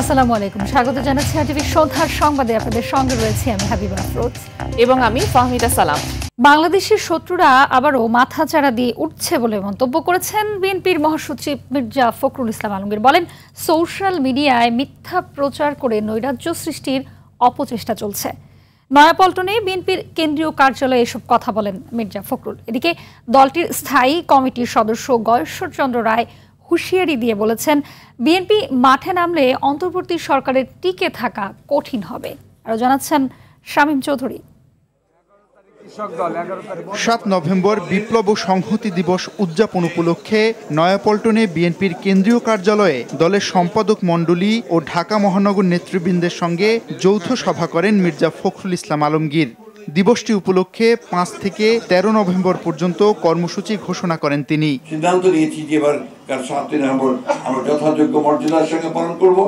আসসালামু আলাইকুম, স্বাগত জানাচ্ছি আরটিভি সন্ধ্যার সংবাদে। আপনাদের সঙ্গে রয়েছে আমি হাবিবা আফরোজ এবং আমি ফাহমিদা সালাম। বাংলাদেশের শত্রুরা আবারও মাথাচাড়া দিয়ে উঠছে বলে মন্তব্য করেছেন বিএনপির মহাসচিব মির্জা ফখরুল ইসলাম আলমগীর। বলেন, সোশ্যাল মিডিয়ায় মিথ্যা প্রচার করে নৈরাজ্য সৃষ্টির অপচেষ্টা চলছে। নয়াপল্টনে বিএনপির কেন্দ্রীয় কার্যালয়ে এসব কথা বলেন মির্জা ফখরুল। এদিকে দলটির স্থায়ী কমিটির সদস্য গয়েশ্বরচন্দ্র রায় হুঁশিয়ারি দিয়ে বলেছেন, বিএনপি মাঠে নামলে অন্তর্বর্তী সরকারের টিকে থাকা কঠিন হবে। আরও জানাচ্ছেন শামীম চৌধুরী। ৭ নভেম্বর বিপ্লব ও সংহতি দিবস উদযাপন উপলক্ষে নয়াপল্টনে বিএনপির কেন্দ্রীয় কার্যালয়ে দলের সম্পাদক মণ্ডলী ও ঢাকা মহানগর নেতৃবৃন্দের সঙ্গে যৌথ সভা করেন মির্জা ফখরুল ইসলাম আলমগীর। দিবসটি উপলক্ষে ৫ থেকে ১৩ নভেম্বর পর্যন্ত কর্মসূচি ঘোষণা করেন তিনি। সিদ্ধান্ত নিয়েছি যে এবার ৭ নভেম্বর আমরা যথাযোগ্য মর্যাদার সঙ্গে পালন করব।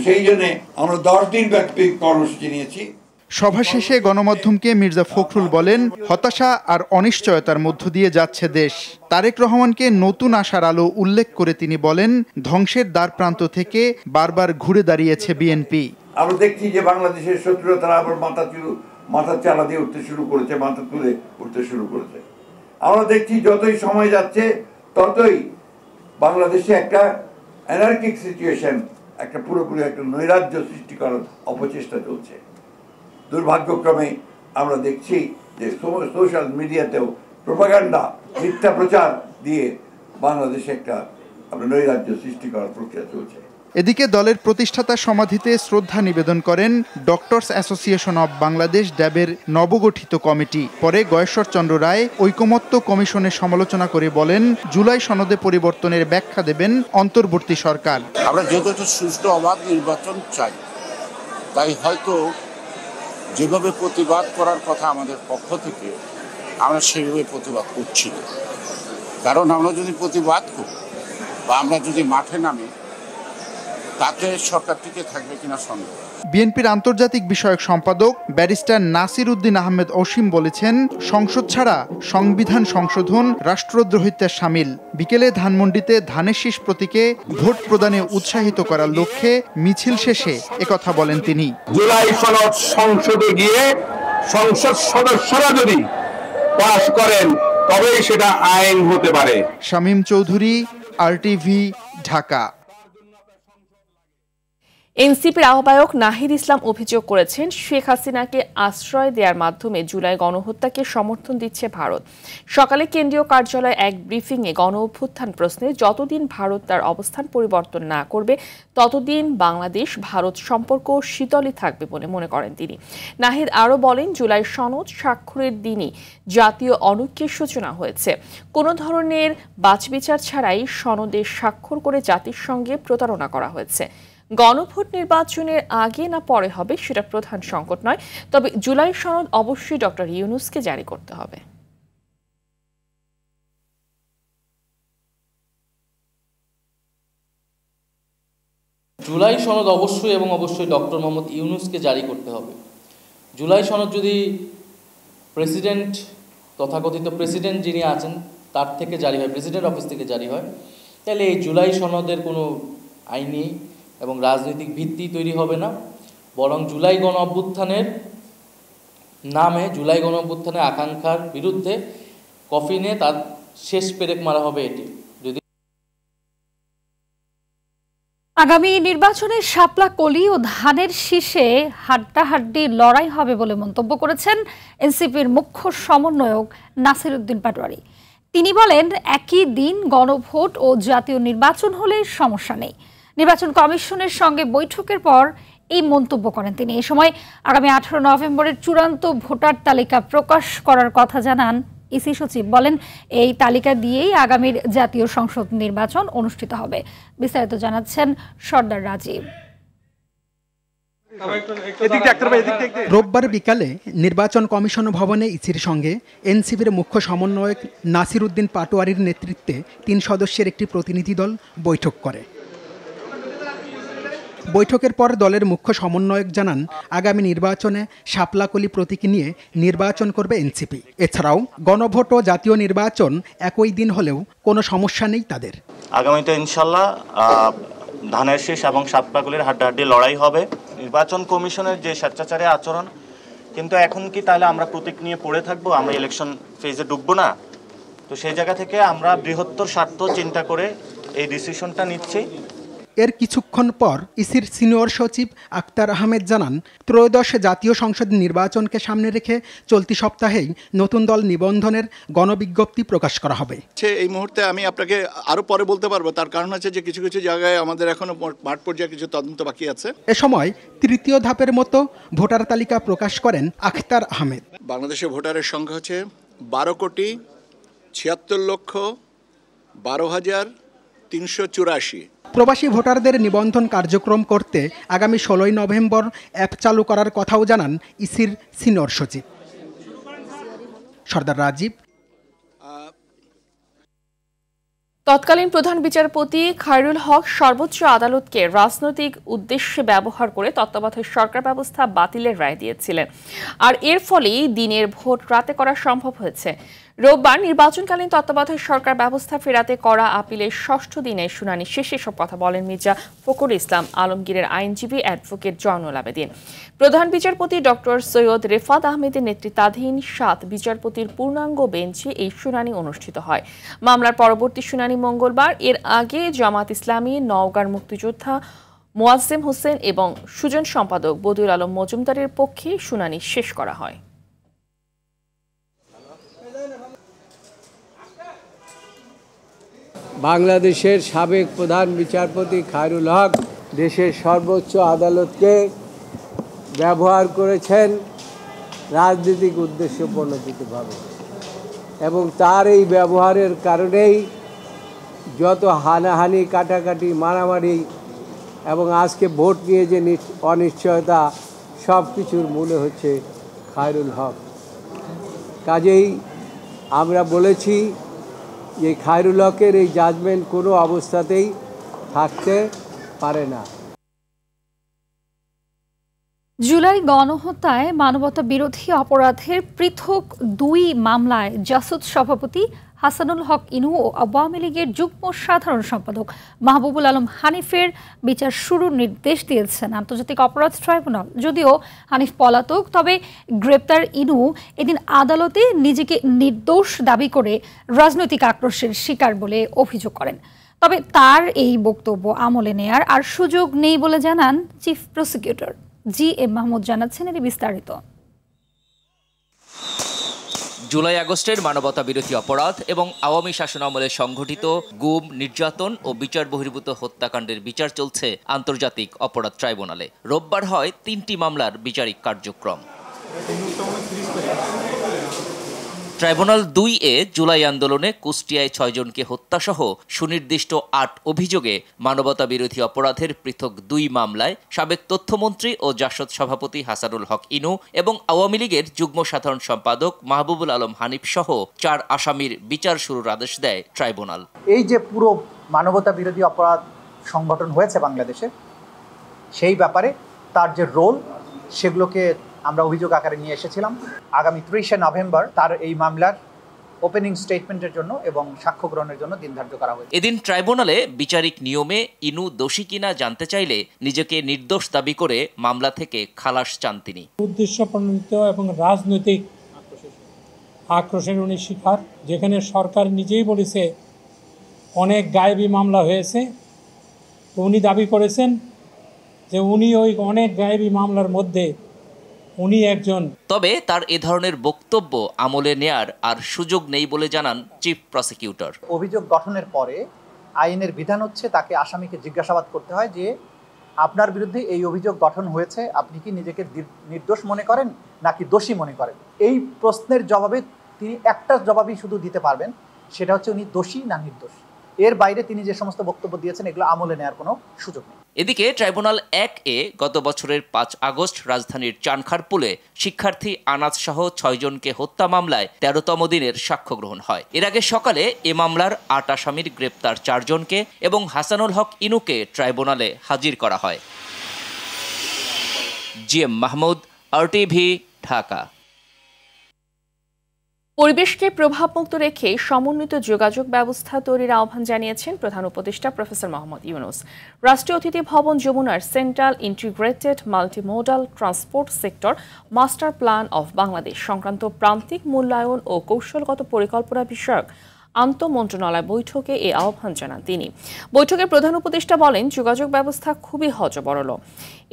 সেই জন্য আমরা ১০ দিন ব্যাপী কর্মসূচি নিয়েছি। সভা শেষে গণমাধ্যমকে মির্জা ফখরুল বলেন, হতাশা আর অনিশ্চয়তার মধ্য দিয়ে যাচ্ছে দেশ। তারেক রহমানকে নতুন আশার আলো উল্লেখ করে তিনি বলেন, ধ্বংসের দ্বার প্রান্ত থেকে বারবার ঘুরে দাঁড়িয়েছে বিএনপি। আমরা দেখছি যে বাংলাদেশের শত্রুরা তারা আবার মাথা চালা দিয়ে উঠতে শুরু করেছে, মাথা তুলে উঠতে শুরু করেছে। আমরা দেখছি যতই সময় যাচ্ছে ততই বাংলাদেশে একটা অ্যানার্কিক সিচুয়েশন, একটা পুরোপুরি একটা নৈরাজ্য সৃষ্টি করার অপচেষ্টা চলছে। দুর্ভাগ্যক্রমে আমরা দেখছি যে সোশ্যাল মিডিয়াতেও প্রোপাগান্ডা, মিথ্যা প্রচার দিয়ে বাংলাদেশে একটা নৈরাজ্য সৃষ্টি করার প্রক্রিয়া চলছে। এদিকে দলের প্রতিষ্ঠাতা সমাধিতে শ্রদ্ধা নিবেদন করেন ডক্টরস অ্যাসোসিয়েশন অব বাংলাদেশ ড্যাবের নবগঠিত কমিটি। পরে গয়েশ্বরচন্দ্র রায় ঐকমত্য কমিশনের সমালোচনা করে বলেন, জুলাই সনদে পরিবর্তনের ব্যাখ্যা দেবেন অন্তর্বর্তী সরকার। আমরা যেহেতু সুষ্ঠু অবাধ নির্বাচন চাই, তাই হয়তো যেভাবে প্রতিবাদ করার কথা আমাদের পক্ষ থেকে আমরা সেভাবে প্রতিবাদ করছি না। কারণ আমরা যদি প্রতিবাদ করি বা আমরা যদি মাঠে নামি, তাতে সরকার টিকে থাকবে কিনা সন্দেহ। বিএনপির আন্তর্জাতিক বিষয়ক সম্পাদক ব্যারিস্টার নাসির উদ্দিন আহমেদ অসীম বলেছেন, সংসদ ছাড়া সংবিধান সংশোধন রাষ্ট্রদ্রোহিতার শামিল। বিকেলে ধানমন্ডিতে ধানের শীষ প্রতীকে ভোট প্রদানে উৎসাহিত করার লক্ষ্যে মিছিল শেষে একথা বলেন তিনি। জুলাই সনদ সংসদে গিয়ে সংসদ সদস্যরা যদি পাস করেন তবেই সেটা আইন হতে পারে। শামীম চৌধুরী, আরটিভি, ঢাকা। এনসিপির আহ্বায়ক নাহিদ ইসলাম অভিযোগ করেছেন, শেখ হাসিনাকে আশ্রয় দেওয়ার মাধ্যমে জুলাই গণহত্যাকে সমর্থন দিচ্ছে ভারত। সকালে কেন্দ্রীয় কার্যালয়ে এক ব্রিফিংয়ে গণ অভ্যুত্থান প্রশ্নে যতদিন ভারত তার অবস্থান পরিবর্তন না করবে ততদিন বাংলাদেশ ভারত সম্পর্ক শীতলই থাকবে বলে মনে করেন তিনি। নাহিদ আরও বলেন, জুলাই সনদ স্বাক্ষরের দিনই জাতীয় অনৈক্যের সূচনা হয়েছে। কোনো ধরনের বাছবিচার ছাড়াই সনদে স্বাক্ষর করে জাতির সঙ্গে প্রতারণা করা হয়েছে। গণভোট নির্বাচনের আগে না পরে হবে সেটা প্রধান সংকট নয়, তবে জুলাই সনদ অবশ্যই ডক্টর ইউনূসকে জারি করতে হবে। জুলাই সনদ অবশ্যই এবং অবশ্যই ডক্টর মোহাম্মদ ইউনূসকে জারি করতে হবে। জুলাই সনদ যদি প্রেসিডেন্ট, তথাকথিত প্রেসিডেন্ট যিনি আছেন তার থেকে জারি হয়, প্রেসিডেন্ট অফিস থেকে জারি হয়, তাহলে এই জুলাই সনদের কোনো আইনি এবং রাজনৈতিক ভিত্তি তৈরি হবে না। বরং জুলাই গণ অভ্যুত্থানের নামে, জুলাই গণ অভ্যুত্থানের আকাঙ্ক্ষার বিরুদ্ধে কফিনে তার শেষ পেরেক মারা হবে। এটি যদি আগামী নির্বাচনে শাপলা কলি ও ধানের শীষে হাড্ডাহাড্ডি লড়াই হবে বলে মন্তব্য করেছেন এনসিপির মুখ্য সমন্বয়ক নাসির উদ্দিন পাটোয়ারি। তিনি বলেন, একই দিন গণভোট ও জাতীয় নির্বাচন হলে সমস্যা নেই। নির্বাচন কমিশনের সঙ্গে বৈঠকের পর এই মন্তব্য করেন তিনি। এ সময় আগামী 18 নভেম্বরের চূড়ান্ত ভোটার তালিকা প্রকাশ করার কথা জানান ইসি সচিব। বলেন, এই তালিকা দিয়েই আগামীর জাতীয় সংসদ নির্বাচন অনুষ্ঠিত হবে। বিস্তারিত জানাচ্ছেন সর্দার রাজীব। রোববার বিকালে নির্বাচন কমিশন ভবনে ইসির সঙ্গে এনসিপির মুখ্য সমন্বয়ক নাসির উদ্দিন পাটোয়ারির নেতৃত্বে 3 সদস্যের একটি প্রতিনিধি দল বৈঠক করে। বৈঠকের পর দলের মুখ্য সমন্বয়ক জানান, আগামী নির্বাচনে শাপলাকলি প্রতীক নিয়ে নির্বাচন করবে এনসিপি। এছাড়াও গণভোট ও জাতীয় নির্বাচন একই দিন হলেও কোনো সমস্যা নেই তাদের। আগামীতে ইনশাল্লাহ ধানের শীষ এবং সাতপাকুলির হাড্ডাহাড্ডি লড়াই হবে। নির্বাচন কমিশনের যে স্বেচ্ছাচারী আচরণ, কিন্তু এখন কি তাহলে আমরা প্রতীক নিয়ে পড়ে থাকবো, আমরা ইলেকশন ফেজে ঢুকবো না? তো সেই জায়গা থেকে আমরা বৃহত্তর স্বার্থ চিন্তা করে এই ডিসিশনটা নিচ্ছি। এর কিছুক্ষণ পর ইসির সিনিয়র সচিব আক্তার আহমেদ জানান, ত্রয়োদশ জাতীয় সংসদ নির্বাচনকে সামনে রেখে চলতি সপ্তাহেই নতুন দল নিবন্ধনের গণবিজ্ঞপ্তি প্রকাশ করা হবে। এই মুহূর্তে আমি আপনাকে আরো পরে বলতে পারবো, তার কারণ হচ্ছে যে কিছু কিছু জায়গায় আমাদের এখনো মাঠ পর্যায়ে কিছু তদন্ত বাকি আছে। এ সময় তৃতীয় ধাপের মতো ভোটার তালিকা প্রকাশ করেন আক্তার আহমেদ। বাংলাদেশের ভোটারের সংখ্যা হচ্ছে 12,76,12,384। প্রবাসী ভোটারদের নিবন্ধন কার্যক্রম করতে আগামী 16 নভেম্বর অ্যাপ চালু করার কথাও জানান ইসির সিনিয়র সচিব সরদার রাজীব। তৎকালীন প্রধান বিচারপতি খায়রুল হক সর্বোচ্চ আদালতকে রাজনৈতিক উদ্দেশ্যে ব্যবহার করে তত্ত্বাবধায়ক সরকার ব্যবস্থা বাতিলের রায় দিয়েছিলেন, আর এর ফলেই দিনের ভোট রাতে করা সম্ভব হয়েছে। রোববার নির্বাচনকালীন তত্ত্বাবধায়ক সরকার ব্যবস্থা ফেরাতে করা আপিলের 6ষ্ঠ দিনের শুনানি শেষে সব কথা বলেন মির্জা ফখরুল ইসলাম আলমগীরের আইনজীবী অ্যাডভোকেট জয়নুল আবেদিন। প্রধান বিচারপতি ডক্টর সৈয়দ রেফাত আহমেদের নেতৃত্বাধীন 7 বিচারপতির পূর্ণাঙ্গ বেঞ্চে এই শুনানি অনুষ্ঠিত হয়। মামলার পরবর্তী শুনানি মঙ্গলবার। এর আগে জামাত ইসলামী, নওগাঁর মুক্তিযোদ্ধা মোয়াজ্জেম হোসেন এবং সুজন সম্পাদক বদিউল আলম মজুমদারের পক্ষে শুনানি শেষ করা হয়। বাংলাদেশের সাবেক প্রধান বিচারপতি খায়রুল হক দেশের সর্বোচ্চ আদালতকে ব্যবহার করেছেন রাজনৈতিক উদ্দেশ্য প্রণোদিতভাবে, এবং তার এই ব্যবহারের কারণেই যত হানাহানি, কাটাকাটি, মারামারি এবং আজকে ভোট নিয়ে যে অনিশ্চয়তা, সব কিছুর মূলে হচ্ছে খায়রুল হক। কাজেই আমরা বলেছি যে খায়রুল হকের এই জাজমেন্ট কোনো অবস্থাতেই থাকতে পারে না। জুলাই গণহত্যায় মানবতা বিরোধী অপরাধের পৃথক 2 মামলায় জাসদ সভাপতি হাসানুল হক ইনু ও আওয়ামী লীগের যুগ্ম সাধারণ সম্পাদক মাহবুবুল আলম হানিফের বিচার শুরুর নির্দেশ দিয়েছেন আন্তর্জাতিক অপরাধ ট্রাইব্যুনাল। যদিও হানিফ পলাতক, তবে গ্রেপ্তার ইনু এদিন আদালতে নিজেকে নির্দোষ দাবি করে রাজনৈতিক আক্রোশের শিকার বলে অভিযোগ করেন। তবে তার এই বক্তব্য আমলে নেয়ার আর সুযোগ নেই বলে জানান চিফ প্রসিকিউটর জি.এম. মাহমুদ। জানাচ্ছেন এর বিস্তারিত। জুলাই আগস্টের মানবতা বিরোধী অপরাধ এবং আওয়ামী শাসনামলে সংঘটিত গুম, নির্যাতন ও বিচার বহির্ভূত হত্যাকাণ্ডের বিচার চলছে আন্তর্জাতিক অপরাধ ট্রাইব্যুনালে। রোববার হয় 3টি মামলার বিচারিক কার্যক্রম। ট্রাইব্যুনাল 2-এ জুলাই আন্দোলনে কুষ্টিয়ায় 6 জনকে হত্যাসহ সুনির্দিষ্ট 8 অভিযোগে মানবতা বিরোধী অপরাধের পৃথক 2 মামলায় সাবেক তথ্যমন্ত্রী ও জাসদ সভাপতি হাসানুল হক ইনু এবং আওয়ামী লীগের যুগ্ম সাধারণ সম্পাদক মাহবুবুল আলম হানিফ সহ 4 আসামির বিচার শুরুর আদেশ দেয় ট্রাইব্যুনাল। এই যে পুরো মানবতা বিরোধী অপরাধ সংগঠন হয়েছে বাংলাদেশে, সেই ব্যাপারে তার যে রোল, সেগুলোকে আমরা অভিযোগ আকারে নিয়ে এসেছিলাম। আগামী 30শে নভেম্বর তার এই মামলার ওপেনিং স্টেটমেন্টের জন্য এবং সাক্ষ্য গ্রহণের জন্য দিন ধার্য করা হয়েছে। এদিন ট্রাইব্যুনালে বিচারিক নিয়মে ইনু দোষী কিনা জানতে চাইলে নিজেকে নির্দোষ দাবি করে মামলা থেকে খালাস চান তিনি। উদ্দেশ্য প্রণোদিত এবং রাজনৈতিক আক্রোশের উনি শিকার, যেখানে সরকার নিজেই বলেছে অনেক গায়েবী মামলা হয়েছে। তো উনি দাবি করেছেন যে উনি ওই অনেক গায়েবী মামলার মধ্যে উনি একজন। তবে তার এ ধরনের বক্তব্য আমলে নেয়ার আর সুযোগ নেই বলে জানান চিফ প্রসিকিউটর। অভিযোগ গঠনের পরে আইনের বিধান হচ্ছে তাকে আসামিকে জিজ্ঞাসাবাদ করতে হয় যে আপনার বিরুদ্ধে এই অভিযোগ গঠন হয়েছে, আপনি কি নিজেকে নির্দোষ মনে করেন নাকি দোষী মনে করেন। এই প্রশ্নের জবাবে তিনি একটা জবাবই শুধু দিতে পারবেন, সেটা হচ্ছে উনি দোষী না নির্দোষ। এর বাইরে তিনি যে সমস্ত বক্তব্য দিয়েছেন এগুলো আমলে নেওয়ার কোনো সুযোগ নেই। এদিকে ট্রাইব্যুনাল 1-এ গত বছরের 5 আগস্ট রাজধানীর চানখারপুলে শিক্ষার্থী আনাজ সহ 6 জনকে হত্যা মামলায় 13তম দিনের সাক্ষ্য গ্রহণ হয়। এর আগে সকালে এ মামলার 8 আসামির গ্রেপ্তার 4 জনকে এবং হাসানুল হক ইনুকে ট্রাইব্যুনালে হাজির করা হয়। জি.এম. মাহমুদ, RTV, ঢাকা। পরিবেশকে প্রভাবমুক্ত রেখে সমন্বিত যোগাযোগ ব্যবস্থা তৈরির আহ্বান জানিয়েছেন প্রধান উপদেষ্টা প্রফেসর মোহাম্মদ ইউনূস। রাষ্ট্রীয় অতিথি ভবন যমুনার central integrated multimodal transport sector master plan of Bangladesh সংক্রান্ত প্রান্তিক মূল্যায়ন ও কৌশলগত পরিকল্পনা বিষয়ক আন্তঃমন্ত্রণালয় বৈঠকে এই আহ্বান জানান তিনি। বৈঠকে প্রধান উপদেষ্টা বলেন, যোগাযোগ ব্যবস্থা খুবই হযবরল।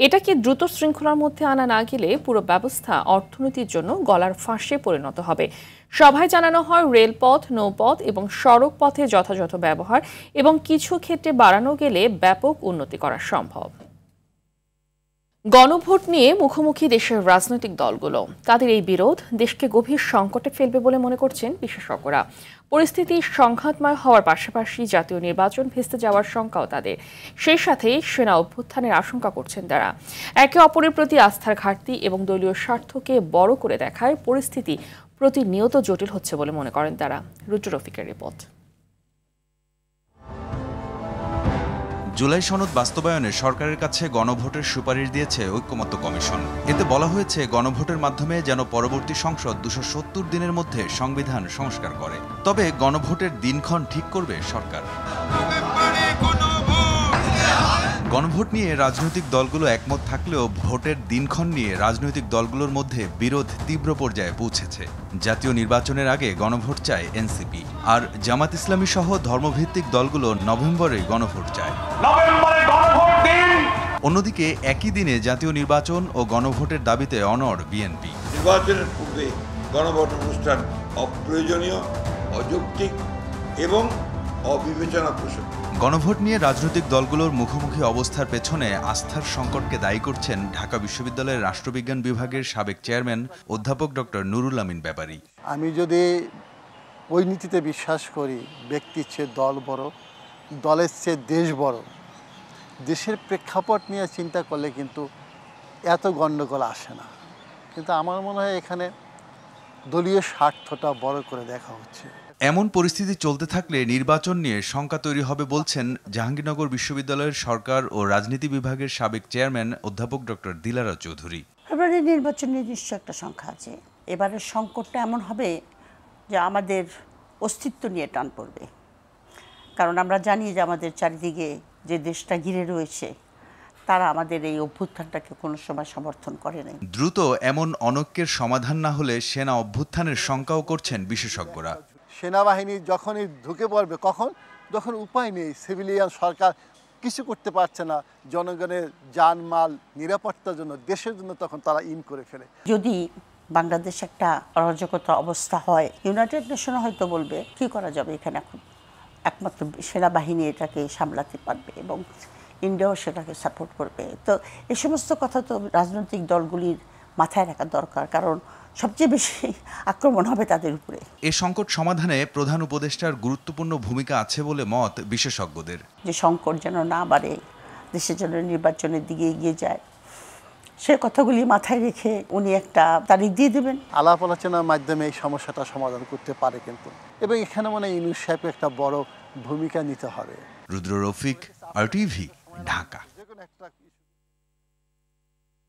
এটাকে দ্রুত শৃঙ্খলার মধ্যে আনা না গেলে পুরো ব্যবস্থা অর্থনীতির জন্য গলার ফাঁসে পরিণত হবে। সভায় জানানো হয়, রেলপথ, নৌপথ এবং সড়ক পথে যথাযথ ব্যবহার এবং কিছু ক্ষেত্রে বাড়ানো গেলে ব্যাপক উন্নতি করা সম্ভব। গণভোট নিয়ে মুখোমুখি দেশের রাজনৈতিক দলগুলো। তাদের এই বিরোধ দেশকে গভীর সংকটে ফেলবে বলে মনে করছেন বিশেষজ্ঞরা। পরিস্থিতি সংঘাতময় হওয়ার পাশাপাশি জাতীয় নির্বাচন ভেস্তে যাওয়ার শঙ্কাও তাদের। সেই সাথে সেনা অভ্যুত্থানের আশঙ্কা করছেন তারা। একে অপরের প্রতি আস্থার ঘাটতি এবং দলীয় স্বার্থকে বড় করে দেখায় পরিস্থিতি প্রতিনিয়ত জটিল হচ্ছে বলে মনে করেন তারা। রুদ্র রফিকের রিপোর্ট। জুলাই সনদ বাস্তবায়নে সরকারের কাছে গণভোটের সুপারিশ দিয়েছে ঐক্যমত্য কমিশন। এতে বলা হয়েছে, গণভোটের মাধ্যমে যেন পরবর্তী সংসদ ২৭০ দিনের মধ্যে সংবিধান সংস্কার করে। তবে গণভোটের দিনক্ষণ ঠিক করবে সরকার। গণভোট নিয়ে রাজনৈতিক দলগুলো একমত থাকলেও ভোটের দিনক্ষণ নিয়ে রাজনৈতিক দলগুলোর মধ্যে বিরোধ তীব্র পর্যায়ে পৌঁছেছে। জাতীয় নির্বাচনের আগে গণভোট চায় এনসিপি, আর জামাত ইসলামী সহ ধর্মভিত্তিক দলগুলো নভেম্বরে গণভোট চায়। অন্যদিকে একই দিনে জাতীয় নির্বাচন ও গণভোটের দাবিতে অনড় বিএনপি। নির্বাচনের পূর্বে গণভোট অনুষ্ঠান অপ্রয়োজনীয়, অযৌক্তিক এবং অবিবেচনাপ্রসূত। গণভোট নিয়ে রাজনৈতিক দলগুলোর মুখোমুখি অবস্থার পেছনে আস্থার সংকটকে দায়ী করছেন ঢাকা বিশ্ববিদ্যালয়ের রাষ্ট্রবিজ্ঞান বিভাগের সাবেক চেয়ারম্যান অধ্যাপক ডক্টর নুরুল আমিন ব্যাপারী। আমি যদি ওই নীতিতে বিশ্বাস করি, ব্যক্তির চেয়ে দল বড়, দলের চেয়ে দেশ বড়, দেশের প্রেক্ষাপট নিয়ে চিন্তা করলে কিন্তু এত গণ্ডগোল আসে না। কিন্তু আমার মনে হয় এখানে দলীয় স্বার্থটা বড় করে দেখা হচ্ছে। এমন পরিস্থিতি চলতে থাকলে নির্বাচন নিয়ে শঙ্কা তৈরি হবে বলছেন জাহাঙ্গীরনগর বিশ্ববিদ্যালয়ের সরকার ও রাজনীতি বিভাগের সাবেক চেয়ারম্যান অধ্যাপক ডক্টর দিলারা চৌধুরী। ফেব্রুয়ারি নির্বাচনের নিশ্চয় একটা সংখ্যা আছে। এবারের সংকটটা এমন হবে যে আমাদের অস্তিত্ব নিয়ে টান পড়বে। কারণ আমরা জানি যে আমাদের চারিদিকে যে দেশটা ঘিরে রয়েছে তারা আমাদের এই অভ্যুত্থানটাকে কোনো সময় সমর্থন করে নাই। দ্রুত এমন অনৈক্যের সমাধান না হলে সেনা অভ্যুত্থানের শঙ্কাও করছেন বিশেষজ্ঞরা। সেনাবাহিনী যখনই ঢুকে পড়বে, যখন উপায় নেই, সিভিলিয়ান সরকার কিছু করতে পারছে না জনগণের জানমাল নিরাপত্তার জন্য, দেশের জন্য, তখন তারা ইন করে ফেলে। যদি বাংলাদেশ একটা অরাজকতা অবস্থা হয়, ইউনাইটেড নেশন হয়তো বলবে কি করা যাবে এখানে, এখন একমাত্র সেনাবাহিনী এটাকে সামলাতে পারবে এবং ইন্ডিয়াও সেটাকে সাপোর্ট করবে। তো এই সমস্ত কথা তো রাজনৈতিক দলগুলির মাথায় রাখা দরকার, কারণ সবচেয়ে বেশি আক্রমণ হবে তাদের উপরে। এই সংকট সমাধানে প্রধান উপদেষ্টার গুরুত্বপূর্ণ ভূমিকা আছে বলে মত বিশেষজ্ঞদের। যে সংকট যেন না বাড়ে, দেশের জন্য নির্বাচনের দিকে এগিয়ে যায়, সে কথাগুলি মাথায় রেখে উনি একটা তারিখ দিয়ে দেবেন। আলাপ আলোচনার মাধ্যমে এই সমস্যাটা সমাধান করতে পারে কিন্তু, এবং এখানে মনে হয় ইউনূস সাহেবের একটা বড় ভূমিকা নিতে হবে। রুদ্র রফিক, RTV, ঢাকা।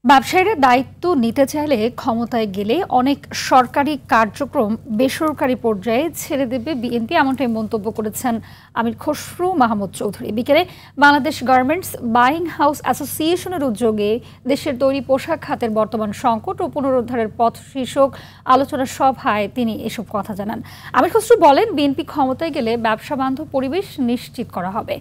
ব্যবসায়ীরা দায়িত্ব নিতে চাইলে ক্ষমতায় গেলে অনেক সরকারি কার্যক্রম বেসরকারি পর্যায়ে ছেড়ে দেবে বিএনপি, এমনটাই মন্তব্য করেছেন আমির খসরু মাহমুদ চৌধুরী। বিকেলে বাংলাদেশ গার্মেন্টস বাইং হাউস অ্যাসোসিয়েশনের উদ্যোগে দেশের তৈরি পোশাক খাতের বর্তমান সংকট ও পুনরুদ্ধারের পথ শীর্ষক আলোচনা সভায় তিনি এসব কথা জানান। আমির খসরু বলেন, বিএনপি ক্ষমতায় গেলে ব্যবসা বান্ধব পরিবেশ নিশ্চিত করা হবে।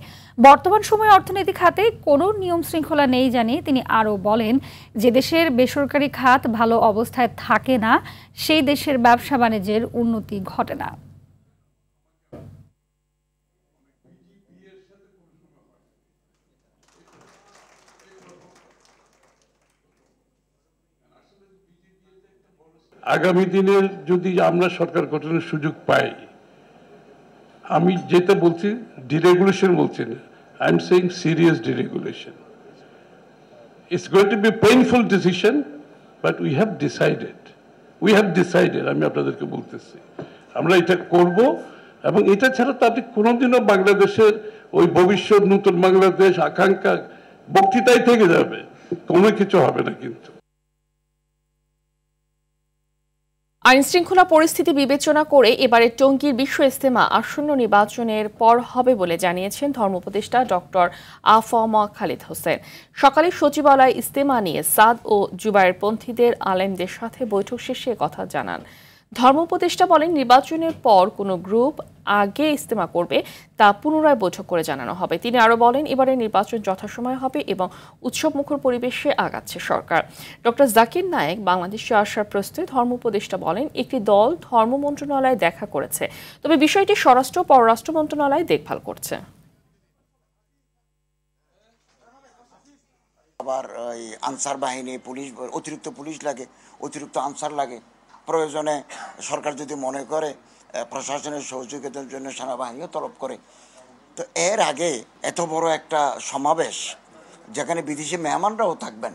বর্তমান সময়ে অর্থনীতি খাতে কোনো নিয়ম শৃঙ্খলা নেই জানিয়ে তিনি আরও বলেন, যে দেশের বেসরকারি খাত ভালো অবস্থায় থাকে না, সেই দেশের ব্যবসা বাণিজ্যের উন্নতি ঘটে না। আগামী দিনের যদি আমরা সরকার গঠনের সুযোগ পাই, আমি যেটা বলছি ডিরেগুলেশন বলছি না, I am saying serious deregulation. It's going to be a painful decision, but we have decided. আমি আপনাদেরকে বলতেছি, আমরা এটা করব, এবং এটা ছাড়া তাদের কোনোদিনও বাংলাদেশের ওই ভবিষ্যৎ নতুন বাংলাদেশ আকাঙ্ক্ষা বক্তৃতায় থেকে যাবে, কোনো কিছু হবে না। কিন্তু আইনশৃঙ্খলা পরিস্থিতি বিবেচনা করে এবারে টঙ্গীর বিশ্ব ইজতেমা আসন্ন নির্বাচনের পর হবে বলে জানিয়েছেন ধর্ম উপদেষ্টা ডক্টর আ.ফ.ম. খালিদ হোসেন। সকালে সচিবালয় ইজতেমা নিয়ে সাদ ও জুবায়েরপন্থীদের আলেমদের সাথে বৈঠক শেষে কথা জানান। ধর্ম উপদেষ্টা বলেন, নির্বাচনের পর কোনো গ্রুপ আগে ইজতেমা করবে তা পুনরায় বৈঠক করে জানানো হবে। তিনি আরও বলেন, এবারে নির্বাচন যথাসময়ে হবে এবং উৎসবমুখর পরিবেশে আগাচ্ছে সরকার। ডক্টর জাকির নায়েক বাংলাদেশে আসার প্রশ্নে ধর্ম উপদেষ্টা বলেন, একটি দল ধর্ম মন্ত্রণালয়ে দেখা করেছে, তবে বিষয়টি স্বরাষ্ট্র ও পররাষ্ট্র মন্ত্রণালয় দেখভাল করছে। আবার আনসার বাহিনী, পুলিশ, অতিরিক্ত পুলিশ লাগে, অতিরিক্ত আনসার লাগে। প্রয়োজনে সরকার যদি মনে করে প্রশাসনের সহযোগিতার জন্য সেনাবাহিনীও তলব করে। তো এর আগে এত বড় একটা সমাবেশ যেখানে বিদেশি মেহমানরাও থাকবেন,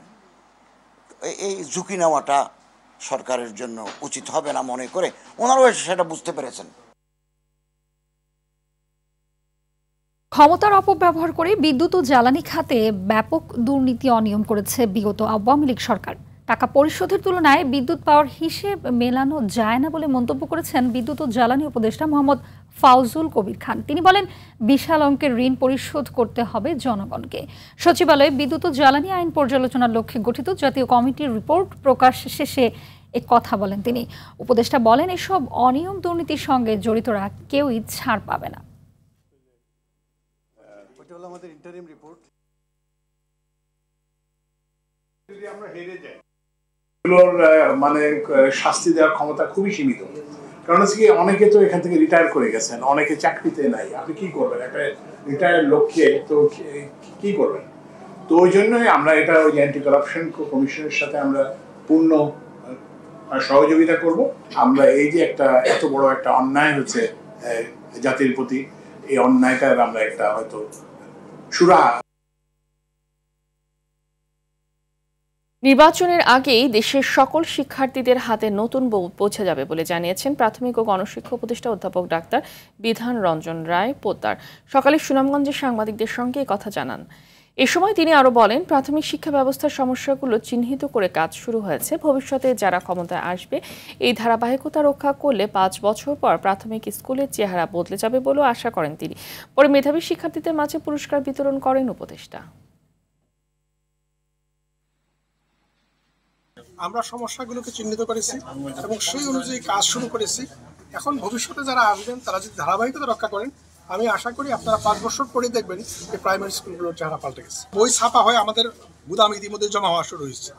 এই ঝুঁকি নেওয়াটা সরকারের জন্য উচিত হবে না মনে করে ওনারাও সেটা বুঝতে পেরেছেন। ক্ষমতার অপব্যবহার করে বিদ্যুৎ ও জ্বালানি খাতে ব্যাপক দুর্নীতি অনিয়ম করেছে বিগত আওয়ামী লীগ সরকার। টাকা পরিশোধের তুলনায় বিদ্যুৎ পাওয়ার হিসেব মেলানো যায় না বলে মন্তব্য করেছেন বিদ্যুৎ ও জ্বালানি উপদেষ্টা মোহাম্মদ ফাউজুল কবির খান। তিনি বলেন, বিশাল অঙ্কের ঋণ পরিশোধ করতে হবে জনগণকে। সচিবালয়ে বিদ্যুৎ ও জ্বালানি আইন পর্যালোচনার লক্ষ্যে গঠিত জাতীয় কমিটির রিপোর্ট প্রকাশ শেষে এ কথা বলেন তিনি। উপদেষ্টা বলেন, এসব অনিয়ম দুর্নীতির সঙ্গে জড়িতরা কেউই ছাড় পাবে না। আমাদের ইন্টারিম রিপোর্ট যদি আমরা হেরে যাই, মানে শাস্তি দেওয়ার ক্ষমতা খুবই সীমিত। কারণ হচ্ছে কি, অনেকে তো এখান থেকে রিটায়ার করে গেছেন, অনেকে চাকরিতে নাই। আপনি কি করবেন একটা রিটায়ার লোককে? তো কি করবেন? তো ওই জন্যই আমরা এটা ওই অ্যান্টি কারাপশন কমিশনের সাথে আমরা পূর্ণ সহযোগিতা করব। আমরা এই যে একটা এত বড় একটা অন্যায় হচ্ছে জাতির প্রতি, এই অন্যায়টার আমরা একটা হয়তো নির্বাচনের আগেই দেশের সকল শিক্ষার্থীদের হাতে নতুন বই পৌঁছে যাবে বলে জানিয়েছেন প্রাথমিক ও গণশিক্ষা উপদেষ্টা অধ্যাপক ডাক্তার বিধান রঞ্জন রায় পোদ্দার। সকালে সুনামগঞ্জে সাংবাদিকদের সঙ্গে কথা জানান। এ সময় তিনি আরও বলেন, প্রাথমিক শিক্ষা ব্যবস্থার সমস্যাগুলো চিহ্নিত করে কাজ শুরু হয়েছে। ভবিষ্যতে যারা ক্ষমতায় আসবে এই ধারাবাহিকতা রক্ষা করলে 5 বছর পর প্রাথমিক স্কুলের চেহারা বদলে যাবে বলেও আশা করেন তিনি। পরে মেধাবী শিক্ষার্থীদের মাঝে পুরস্কার বিতরণ করেন উপদেষ্টা। আমরা সমস্যাগুলোকে চিহ্নিত করেছি এবং সেই অনুযায়ী কাজ শুরু করেছি। এখন ভবিষ্যতে যারা আসবেন তারা যদি ধারাবাহিকতা রক্ষা করেন, আমি আশা করি আপনারা 5 বছর পরে দেখবেন যে প্রাইমারি স্কুলগুলোর চেহারা পাল্টে গেছে। বই ছাপা হয় আমাদের গুদাম ইতিমধ্যে জমা হওয়া শুরু হয়েছে,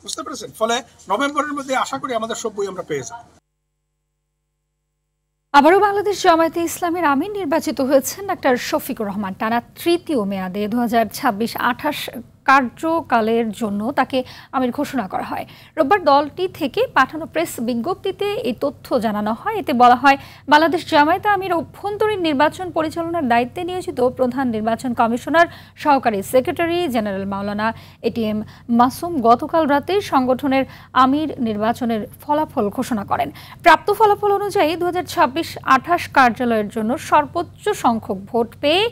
বুঝতে পেরেছেন? ফলে নভেম্বরের মধ্যে আশা করি আমাদের সব বই আমরা পেয়ে যাব। আবারও বাংলাদেশ জামায়াতে ইসলামের আমির নির্বাচিত হয়েছেন ডাক্তার শফিকুর রহমান। টানা তৃতীয় মেয়াদে 2026-28 কার্যকালের জন্য তাকে আমির ঘোষণা করা হয়। রোববার দলটি থেকে পাঠানো প্রেস বিজ্ঞপ্তিতে এই তথ্য জানানো হয়। এতে বলা হয়, বাংলাদেশ জামায়াতে আমির অভ্যন্তরীণ নির্বাচন পরিচালনার দায়িত্বে নিয়োজিত প্রধান নির্বাচন কমিশনার সহকারী সেক্রেটারি জেনারেল মাওলানা এটিএম মাসুম গতকাল রাতে সংগঠনের আমির নির্বাচনের ফলাফল ঘোষণা করেন। প্রাপ্ত ফলাফল অনুযায়ী 2026-28 কার্যালয়ের জন্য সর্বোচ্চ সংখ্যক ভোট পেয়ে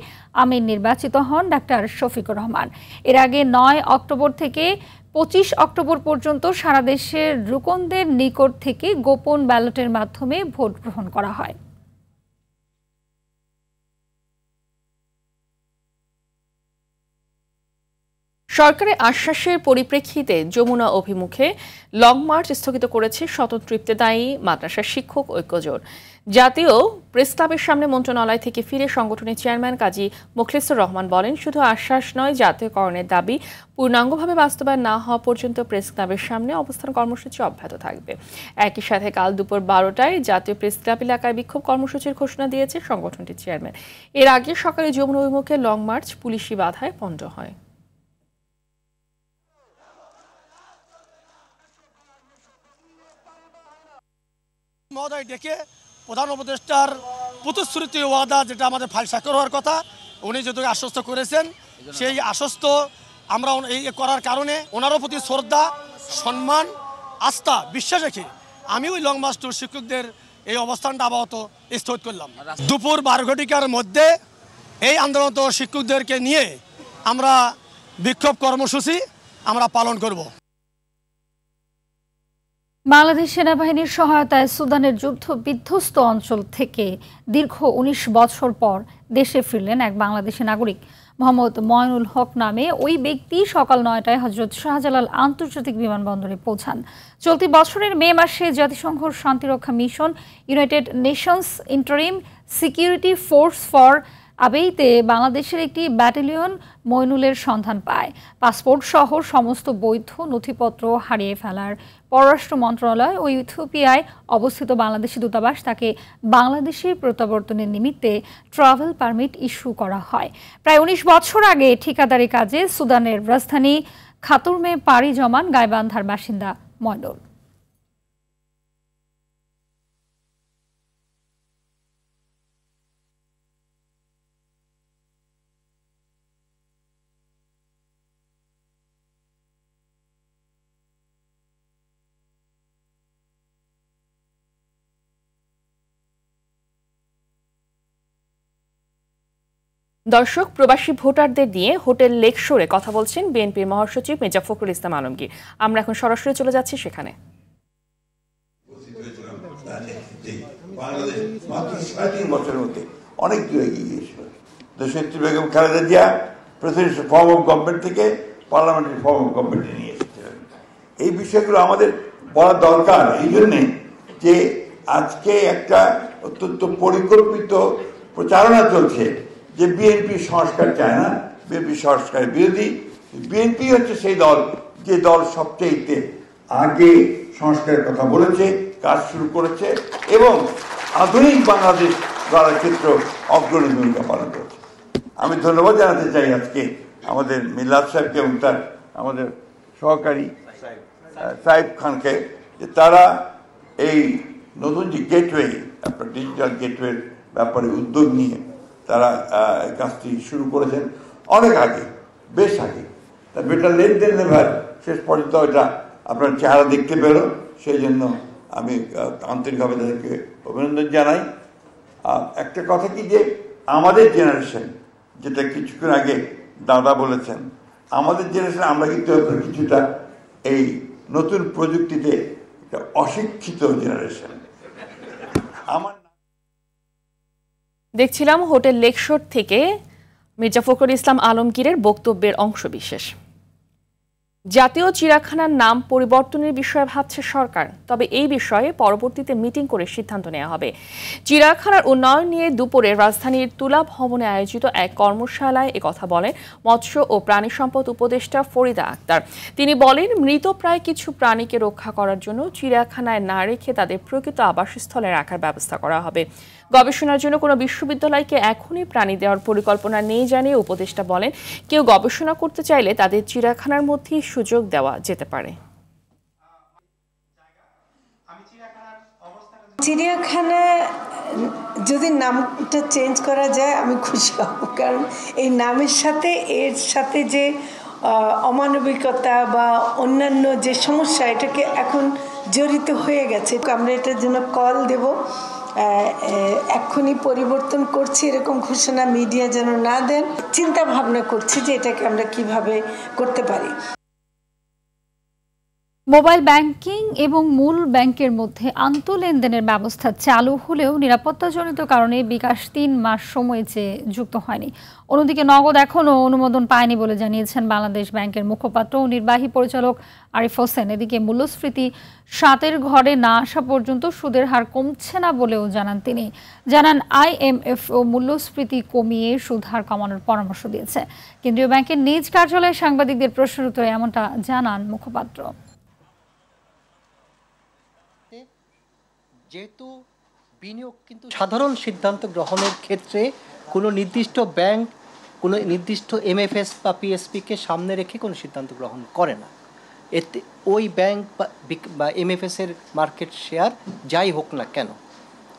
আমির নির্বাচিত হন ডাক্তার শফিকুর রহমান। এর আগে 9 অক্টোবর থেকে 25 অক্টোবর পর্যন্ত সারা দেশের রুকনদের নিকট থেকে গোপন ব্যালটের মাধ্যমে ভোট গ্রহণ করা হয়। সরকারের আশ্বাসের পরিপ্রেক্ষিতে যমুনা অভিমুখে লং মার্চ স্থগিত করেছে স্বতন্ত্র ইবতেদায়ী মাদ্রাসার শিক্ষক ঐক্যজোট। জাতীয় প্রেস ক্লাবের সামনে মন্ত্রণালয় থেকে ফিরে সংগঠনের চেয়ারম্যান কাজী মোখলেসুর রহমান বলেন, শুধু আশ্বাস নয়, জাতীয়করণের দাবি পূর্ণাঙ্গভাবে বাস্তবায়ন না হওয়া পর্যন্ত প্রেস ক্লাবের সামনে অবস্থান কর্মসূচি অব্যাহত থাকবে। একই সাথে কাল দুপুর 12টায় জাতীয় প্রেস ক্লাব এলাকায় বিক্ষোভ কর্মসূচির ঘোষণা দিয়েছে সংগঠনটির চেয়ারম্যান। এর আগে সকালে যমুনা অভিমুখে লং মার্চ পুলিশি বাধায় পণ্ড হয়। মহোদয় ডেকে প্রধান উপদেষ্টার প্রতিশ্রুতি ওয়াদা, যেটা আমাদের ফাইল স্বাক্ষর হওয়ার কথা, উনি যেহেতু আশ্বস্ত করেছেন, সেই আশ্বস্ত আমরা এই করার কারণে ওনারও প্রতি শ্রদ্ধা, সম্মান, আস্থা, বিশ্বাস রেখে আমি ওই লং মার্চ ট্যুর শিক্ষকদের এই অবস্থানটা আপাতত স্থগিত করলাম। দুপুর 12 ঘটিকার মধ্যে এই আন্দোলনত শিক্ষকদেরকে নিয়ে আমরা বিক্ষোভ কর্মসূচি আমরা পালন করব। বাংলাদেশ সেনাবাহিনীর সহায়তায় সুদানের যুদ্ধ বিধ্বস্ত অঞ্চল থেকে দীর্ঘ ১৯ বছর পর দেশে ফিরলেন এক বাংলাদেশি নাগরিক। মোহাম্মদ ময়নুল হক নামে ওই ব্যক্তি সকাল ৯টায় হযরত শাহজালাল আন্তর্জাতিক বিমানবন্দরে পৌঁছান। চলতি বছরের মে মাসে জাতিসংঘের শান্তিরক্ষা mission United Nations Interim Security Force for আবেইতে বাংলাদেশের একটি ব্যাটালিয়ন মইনুলের সন্ধান পায়। পাসপোর্ট সহ সমস্ত বৈধ নথিপত্র হারিয়ে ফেলার পররাষ্ট্র মন্ত্রণালয় ও ইথিওপিয়ায় অবস্থিত বাংলাদেশি দূতাবাস তাকে বাংলাদেশে প্রত্যাবর্তনের নিমিত্তে ট্রাভেল পারমিট ইস্যু করা হয়। প্রায় ১৯ বছর আগে ঠিকাদারি কাজে সুদানের রাজধানী খাতুর্মে পাড়ি জমান গাইবান্ধার বাসিন্দা মইনুল। দর্শক, প্রবাসী ভোটারদের নিয়ে হোটেল লেকশোরে কথা বলছেন বিএনপির মহাসচিব মির্জা ফখরুল ইসলাম আলমগীর। আমরা এখন সরাসরি চলে যাচ্ছি সেখানে। মাত্র ৩.৫ বছরের মধ্যে অনেক দূর এগিয়ে গিয়েছিল। দেশনেত্রী Begum Khaleda Zia presidential form of government থেকে পার্লামেন্টারি ফর্ম অফ গভর্নমেন্টে নিয়ে এসেছিলেন। এই বিষয়গুলো আমাদের বলা দরকার এই জন্যে যে আজকে একটা অত্যন্ত পরিকল্পিত প্রচারণা চলছে যে বিএনপি সংস্কার চায় না, বিএনপি সংস্কার বিরোধী। বিএনপি হচ্ছে সেই দল যে দল সবচেয়ে আগে সংস্কারের কথা বলেছে, কাজ শুরু করেছে এবং আধুনিক বাংলাদেশ গড়ার ক্ষেত্রে অগ্রণী ভূমিকা পালন করেছে। আমি ধন্যবাদ জানাতে চাই আজকে আমাদের মিল্লাত সাহেবকে এবং তার আমাদের সহকারী সাহেব খানকে যে তারা এই নতুন যে গেটওয়ে, আপনার ডিজিটাল গেটওয়ের ব্যাপারে উদ্যোগ নিয়ে তারা এই কাজটি শুরু করেছেন অনেক আগে, বেশ আগে। তা বেটার লেনদেন নেবার শেষ পর্যন্ত এটা আপনার চেহারা দেখতে পেল, সেই জন্য আমি আন্তরিকভাবে তাদেরকে অভিনন্দন জানাই। একটা কথা কি যে আমাদের জেনারেশন, যেটা কিছুক্ষণ আগে দাদা বলেছেন, আমাদের জেনারেশন আমরা কিন্তু কিছুটা এই নতুন প্রযুক্তিতে অশিক্ষিত জেনারেশন। আমার দেখছিলাম হোটেল লেকশোর থেকে মির্জা ফখরুল ইসলাম আলমগীরের বক্তব্যের অংশবিশেষ। জাতীয় চিড়িয়াখানার নাম পরিবর্তনের বিষয়ে ভাবছে সরকার, তবে এই বিষয়ে পরবর্তীতে মিটিং করে সিদ্ধান্ত নেওয়া হবে। চিড়িয়াখানার উন্নয়ন নিয়ে দুপুরে রাজধানীর তুলা ভবনে আয়োজিত এক কর্মশালায় একথা বলেন মৎস্য ও প্রাণী সম্পদ উপদেষ্টা ফরিদা আক্তার। তিনি বলেন, মৃতপ্রায় কিছু প্রাণীকে রক্ষা করার জন্য চিড়িয়াখানায় না রেখে তাদের প্রকৃত আবাসস্থলে রাখার ব্যবস্থা করা হবে। গবেষণার জন্য কোনো বিশ্ববিদ্যালয়কে এখনই প্রাণী দেওয়ার পরিকল্পনা নেই জানিয়ে উপদেষ্টা বলেন, কেউ গবেষণা করতে চাইলে তাদের চিড়িয়াখানার মধ্যেই সুযোগ দেওয়া যেতে পারে। চিড়িয়াখানা যদি নামটা চেঞ্জ করা যায় আমি খুশি হব, কারণ এই নামের সাথে এর সাথে যে অমানবিকতা বা অন্যান্য যে সমস্যা এটাকে এখন জড়িত হয়ে গেছে। আমরা এটার জন্য কল দেব, এক্ষুনি পরিবর্তন করছি এরকম ঘোষণা মিডিয়া যেন না দেন। চিন্তা ভাবনা করছি যে এটাকে আমরা কিভাবে করতে পারি। মোবাইল ব্যাংকিং এবং মূল ব্যাংকের মধ্যে আন্তঃলেনদেনের ব্যবস্থা চালু হলেও নিরাপত্তাজনিত কারণে বিকাশ ৩ মাস সময় চেয়ে যুক্ত হয়নি। অন্যদিকে নগদ এখনও অনুমোদন পায়নি বলে জানিয়েছেন বাংলাদেশ ব্যাংকের মুখপাত্র ও নির্বাহী পরিচালক আরিফ হোসেন। এদিকে মূল্যস্ফীতি ৭-এর ঘরে না আসা পর্যন্ত সুদের হার কমছে না বলেও জানান তিনি। জানান IMF ও মূল্যস্ফীতি কমিয়ে সুদ হার কমানোর পরামর্শ দিয়েছে। কেন্দ্রীয় ব্যাংকের নিজ কার্যালয়ে সাংবাদিকদের প্রশ্নের উত্তরে এমনটা জানান মুখপাত্র। যেহেতু বিনিয়োগ কিন্তু সাধারণ সিদ্ধান্ত গ্রহণের ক্ষেত্রে কোনো নির্দিষ্ট ব্যাংক কোনো নির্দিষ্ট MFS বা PSPকে সামনে রেখে কোনো সিদ্ধান্ত গ্রহণ করে না। এতে ওই ব্যাংক বা MFS-এর মার্কেট শেয়ার যাই হোক না কেন,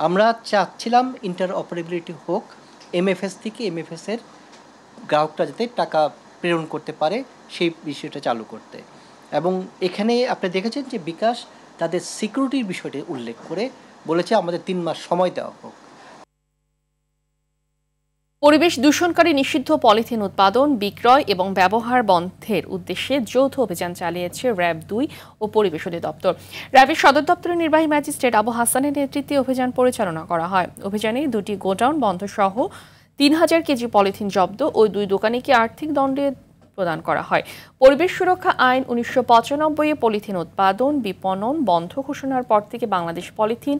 আমরা চাচ্ছিলাম ইন্টার অপারেবিলিটি হোক, MFS থেকে MFS-এর গ্রাহকরা যাতে টাকা প্রেরণ করতে পারে সেই বিষয়টা চালু করতে। এবং এখানে আপনি দেখেছেন যে বিকাশ তাদের সিকিউরিটির বিষয়টি উল্লেখ করে বলেছে আমাদের 3 মাস সময় দেওয়া হোক। পরিবেশ দূষণকারী নিষিদ্ধ পলিথিন উৎপাদন, বিক্রয় এবং ব্যবহার বন্ধের উদ্দেশ্যে যৌথ অভিযান চালিয়েছে র্যাব 2 ও পরিবেশ অধিদপ্তর। র্যাবের সদর দপ্তরের নির্বাহী ম্যাজিস্ট্রেট আবু হাসানের নেতৃত্বে অভিযান পরিচালনা করা হয়। অভিযানে 2টি গোডাউন বন্ধ সহ 3000 কেজি পলিথিন জব্দ ও 2 দোকানিকে আর্থিক দণ্ডে প্রদান করা হয়। পরিবেশ সুরক্ষা আইন 1995 পলিথিন উৎপাদন বিপণন বন্ধ ঘোষণার পর থেকে বাংলাদেশ পলিথিন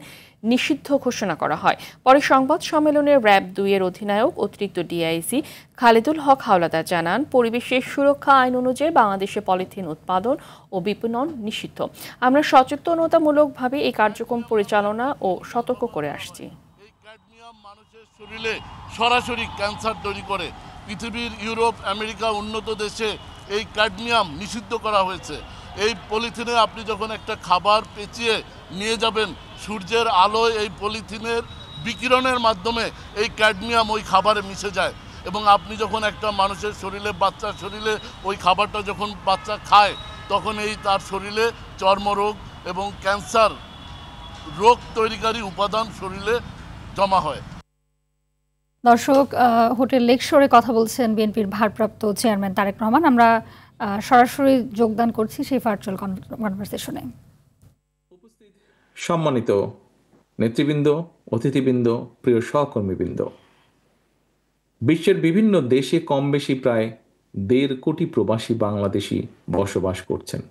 নিষিদ্ধ ঘোষণা করা হয়। পরে সংবাদ সম্মেলনে র্যাব 2 এর অধিনায়ক অতিরিক্ত ডিআইজি খালেদুল হক হাওলাদার জানান, পরিবেশের সুরক্ষা আইন অনুযায়ী বাংলাদেশে পলিথিন উৎপাদন ও বিপণন নিষিদ্ধ। আমরা সচেতনতামূলকভাবে এই কার্যক্রম পরিচালনা ও সতর্ক করে আসছি। মানুষের শরীরে সরাসরি ক্যান্সার তৈরি করে। পৃথিবীর ইউরোপ, আমেরিকা উন্নত দেশে এই ক্যাডমিয়াম নিষিদ্ধ করা হয়েছে। এই পলিথিনে আপনি যখন একটা খাবার পেঁচিয়ে নিয়ে যাবেন, সূর্যের আলোয় এই পলিথিনের বিকিরণের মাধ্যমে এই ক্যাডমিয়াম ওই খাবারে মিশে যায় এবং আপনি যখন একটা মানুষের শরীরে, বাচ্চার শরীরে ওই খাবারটা যখন বাচ্চা খায়, তখন এই তার শরীরে চর্মরোগ এবং ক্যান্সার রোগ তৈরিকারী উপাদান শরীরে জমা হয়। দর্শক, হোটেল লেকশোরে কথা বলছেন বিএনপির ভারপ্রাপ্ত চেয়ারম্যান তারেক রহমান। আমরা সরাসরি যোগদান করছি সেই ভার্চুয়াল কনভারসেশনে। সম্মানিত নেতৃবৃন্দ, অতিথিবৃন্দ, প্রিয় সহকর্মীবৃন্দ, বিশ্বের বিভিন্ন দেশে কম বেশি প্রায় 1.5 কোটি প্রবাসী বাংলাদেশি বসবাস করছেন।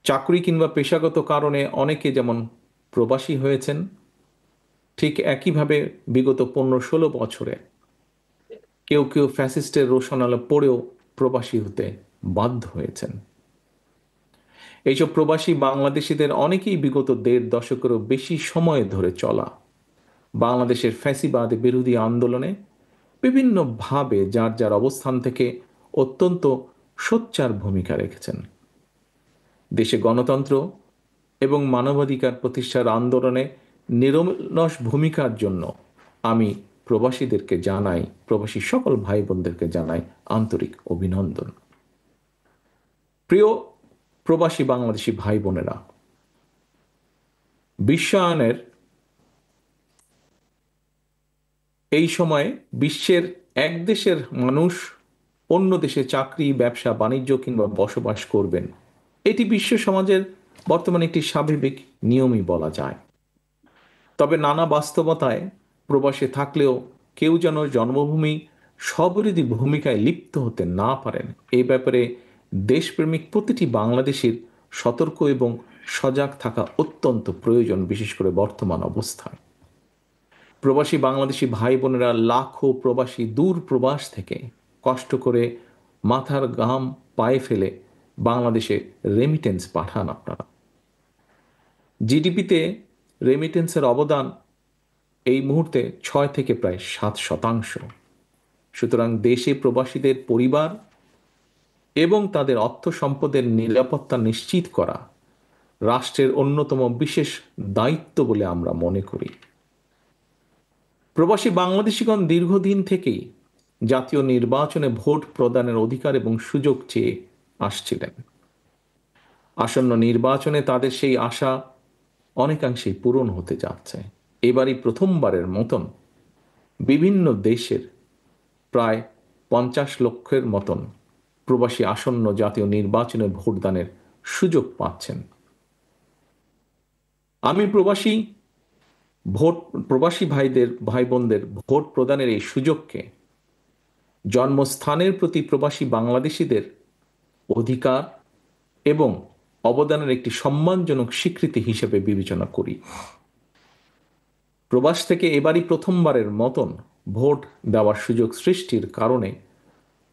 চাকরি কিংবা পেশাগত কারণে অনেকে যেমন প্রবাসী হয়েছেন, ঠিক একইভাবে বিগত 15-16 বছরে কেউ কেউ ফ্যাসিস্টের রোশনালে পড়েও প্রবাসী হতে বাধ্য হয়েছেন। এইসব প্রবাসী বাংলাদেশিদের অনেকেই বিগত 1.5 দশকেরও বেশি সময় ধরে চলা বাংলাদেশের ফ্যাসিবাদ বিরোধী আন্দোলনে বিভিন্নভাবে যার যার অবস্থান থেকে অত্যন্ত সোচ্চার ভূমিকা রেখেছেন। দেশে গণতন্ত্র এবং মানবাধিকার প্রতিষ্ঠার আন্দোলনে নিরলস ভূমিকার জন্য আমি প্রবাসীদেরকে জানাই, প্রবাসী সকল ভাই বোনদেরকে জানাই আন্তরিক অভিনন্দন। প্রিয় প্রবাসী বাংলাদেশি ভাই বোনেরা, বিশ্বায়নের এই সময়ে বিশ্বের এক দেশের মানুষ অন্য দেশে চাকরি, ব্যবসা, বাণিজ্য কিংবা বসবাস করবেন, এটি বিশ্ব সমাজের বর্তমানে একটি স্বাভাবিক নিয়মই বলা যায়। তবে নানা বাস্তবতায় প্রবাসে থাকলেও কেউ যেন জন্মভূমি সবিরোধী ভূমিকায় লিপ্ত হতে না পারেন, এই ব্যাপারে দেশপ্রেমিক প্রতিটি বাংলাদেশির সতর্ক এবং সজাগ থাকা অত্যন্ত প্রয়োজন, বিশেষ করে বর্তমান অবস্থায়। প্রবাসী বাংলাদেশি ভাই বোনেরা লাখো প্রবাসী দূর প্রবাস থেকে কষ্ট করে মাথার ঘাম পায়ে ফেলে বাংলাদেশে রেমিটেন্স পাঠান। আপনারা জিডিপিতে রেমিটেন্সের অবদান এই মুহূর্তে 6 থেকে প্রায় 7%। সুতরাং দেশে প্রবাসীদের পরিবার এবং তাদের অর্থ সম্পদের নিরাপত্তা নিশ্চিত করা রাষ্ট্রের অন্যতম বিশেষ দায়িত্ব বলে আমরা মনে করি। প্রবাসী বাংলাদেশিগণ দীর্ঘদিন থেকেই জাতীয় নির্বাচনে ভোট প্রদানের অধিকার এবং সুযোগ চেয়ে আসছিলেন। আসন্ন নির্বাচনে তাদের সেই আশা অনেকাংশেই পূরণ হতে যাচ্ছে। এবারই প্রথমবারের মতন বিভিন্ন দেশের প্রায় 50 লক্ষের মতন প্রবাসী আসন্ন জাতীয় নির্বাচনে ভোটদানের সুযোগ পাচ্ছেন। আমি প্রবাসী ভাই বোনদের ভোট প্রদানের এই সুযোগকে জন্মস্থানের প্রতি প্রবাসী বাংলাদেশিদের অধিকার এবং অবদানের একটি সম্মানজনক স্বীকৃতি হিসেবে বিবেচনা করি। প্রবাস থেকে এবারই প্রথমবারের মতন ভোট দেওয়ার সুযোগ সৃষ্টির কারণে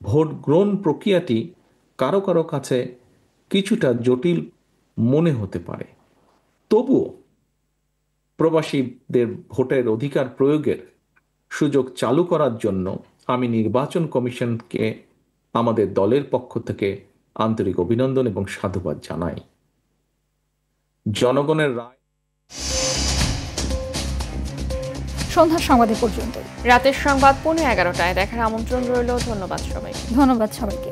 ভোট গ্রহণ প্রক্রিয়াটি কারো কারো কাছে কিছুটা জটিল মনে হতে পারে। তবুও প্রবাসীদের ভোটের অধিকার প্রয়োগের সুযোগ চালু করার জন্য আমি নির্বাচন কমিশনকে আমাদের দলের পক্ষ থেকে আন্তরিক অভিনন্দন এবং সাধুবাদ জানাই। জনগণের রায়। সন্ধ্যার সংবাদে পর্যন্ত। রাতের সংবাদ 11:15টায় দেখার আমন্ত্রণ রইল। ধন্যবাদ সবাইকে।